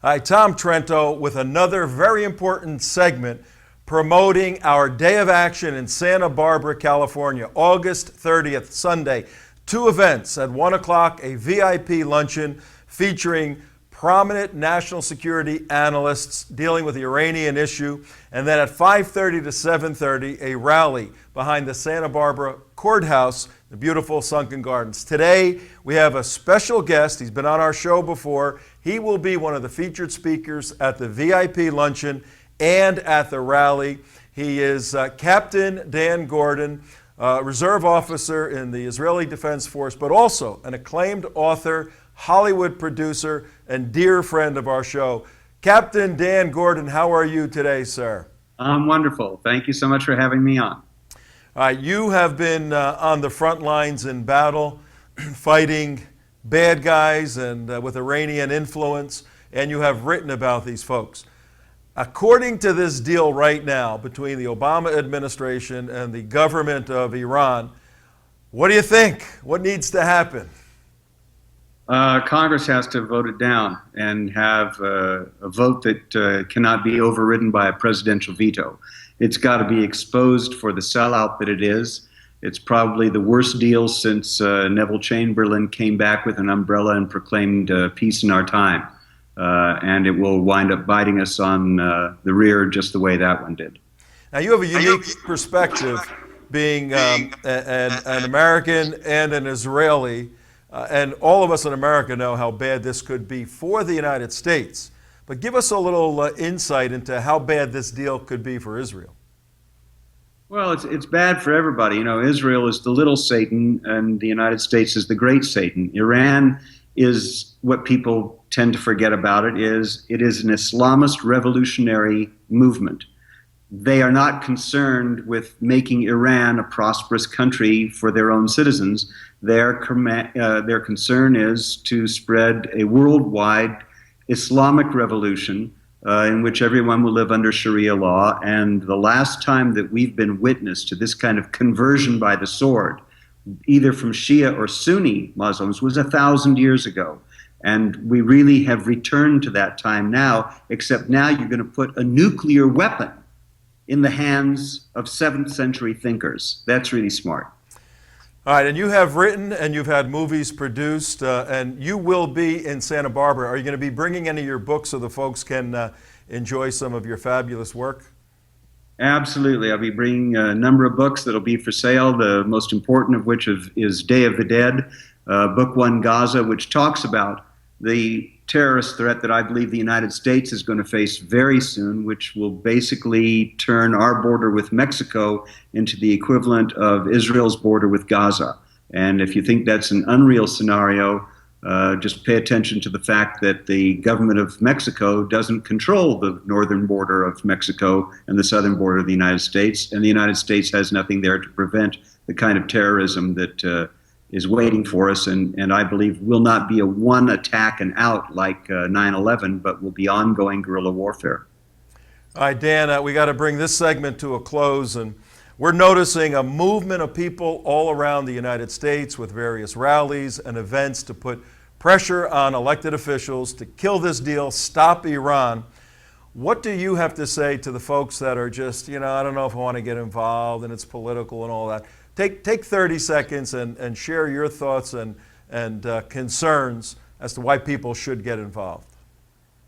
Hi, Tom Trento with another very important segment promoting our Day of Action in Santa Barbara, California, August 30th, Sunday. 2 events. At 1 o'clock, a VIP luncheon featuring prominent national security analysts dealing with the Iranian issue. And then at 5:30 to 7:30, a rally behind the Santa Barbara Courthouse, the beautiful Sunken Gardens. Today, we have a special guest. He's been on our show before. He will be one of the featured speakers at the VIP luncheon and at the rally. He is Captain Dan Gordon, reserve officer in the Israeli Defense Force, but also an acclaimed author, Hollywood producer, and dear friend of our show. Captain Dan Gordon, how are you today, sir? I'm wonderful. Thank you so much for having me on. You have been on the front lines in battle, fighting bad guys and with Iranian influence, and you have written about these folks. According to this deal right now between the Obama administration and the government of Iran, what do you think? What needs to happen? Congress has to vote it down and have a vote that cannot be overridden by a presidential veto. It's got to be exposed for the sellout that it is. It's probably the worst deal since Neville Chamberlain came back with an umbrella and proclaimed peace in our time. And it will wind up biting us on the rear just the way that one did. Now you have a unique perspective being an American and an Israeli. And all of us in America know how bad this could be for the United States. But give us a little insight into how bad this deal could be for Israel. Well, it's bad for everybody. You know, Israel is the little Satan and the United States is the great Satan. Iran is what people tend to forget about it is an Islamist revolutionary movement. They are not concerned with making Iran a prosperous country for their own citizens. Their concern is to spread a worldwide Islamic revolution in which everyone will live under Sharia law. And the last time that we've been witness to this kind of conversion by the sword, either from Shia or Sunni Muslims, was 1,000 years ago. And we really have returned to that time now, except now you're going to put a nuclear weapon in the hands of 7th century thinkers. That's really smart. All right, and you have written and you've had movies produced, and you will be in Santa Barbara. Are you going to be bringing any of your books so the folks can enjoy some of your fabulous work? Absolutely. I'll be bringing a number of books that will be for sale, the most important of which is Day of the Dead, Book 1, Gaza, which talks about the terrorist threat that I believe the United States is going to face very soon, which will basically turn our border with Mexico into the equivalent of Israel's border with Gaza. And if you think that's an unreal scenario, just pay attention to the fact that the government of Mexico doesn't control the northern border of Mexico and the southern border of the United States, and the United States has nothing there to prevent the kind of terrorism that is waiting for us, and I believe will not be a one attack and out like 9/11, but will be ongoing guerrilla warfare. All right, Dan, we got to bring this segment to a close, and we're noticing a movement of people all around the United States with various rallies and events to put pressure on elected officials to kill this deal, stop Iran. What do you have to say to the folks that are just, I don't know if I want to get involved and it's political and all that? Take 30 seconds and share your thoughts and concerns as to why people should get involved.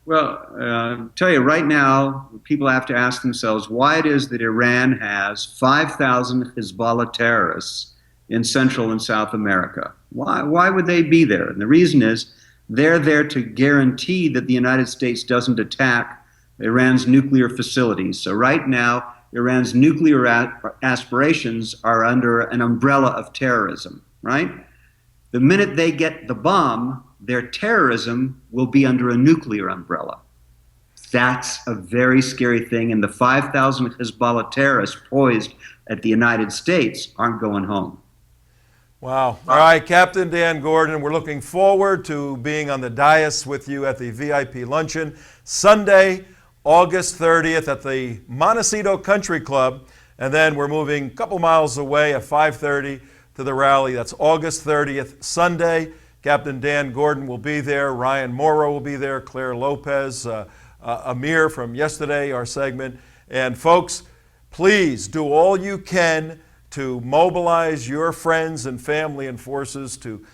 Well, I'll tell you right now, people have to ask themselves why it is that Iran has 5,000 Hezbollah terrorists in Central and South America. Why would they be there? And the reason is they're there to guarantee that the United States doesn't attack Iran's nuclear facilities. So right now, Iran's nuclear aspirations are under an umbrella of terrorism, right? The minute they get the bomb, their terrorism will be under a nuclear umbrella. That's a very scary thing, and the 5,000 Hezbollah terrorists poised at the United States aren't going home. Wow. All right, Captain Dan Gordon, we're looking forward to being on the dais with you at the VIP luncheon Sunday, August 30th at the Montecito Country Club, and then we're moving a couple miles away at 5:30 to the rally. That's August 30th, Sunday. Captain Dan Gordon will be there. Ryan Morrow will be there. Claire Lopez, Amir from yesterday, our segment. And folks, please do all you can to mobilize your friends and family and forces to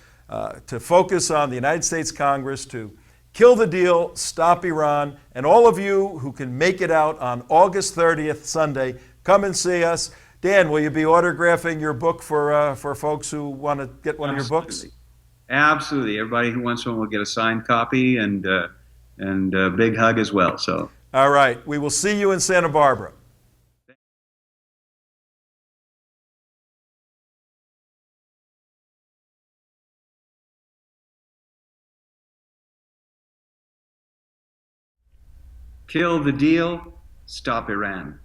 focus on the United States Congress to kill the deal, stop Iran, and all of you who can make it out on August 30th, Sunday, come and see us. Dan, will you be autographing your book for folks who want to get one of your books? Absolutely. Everybody who wants one will get a signed copy and a big hug as well. So. All right. We will see you in Santa Barbara. Kill the deal, stop Iran.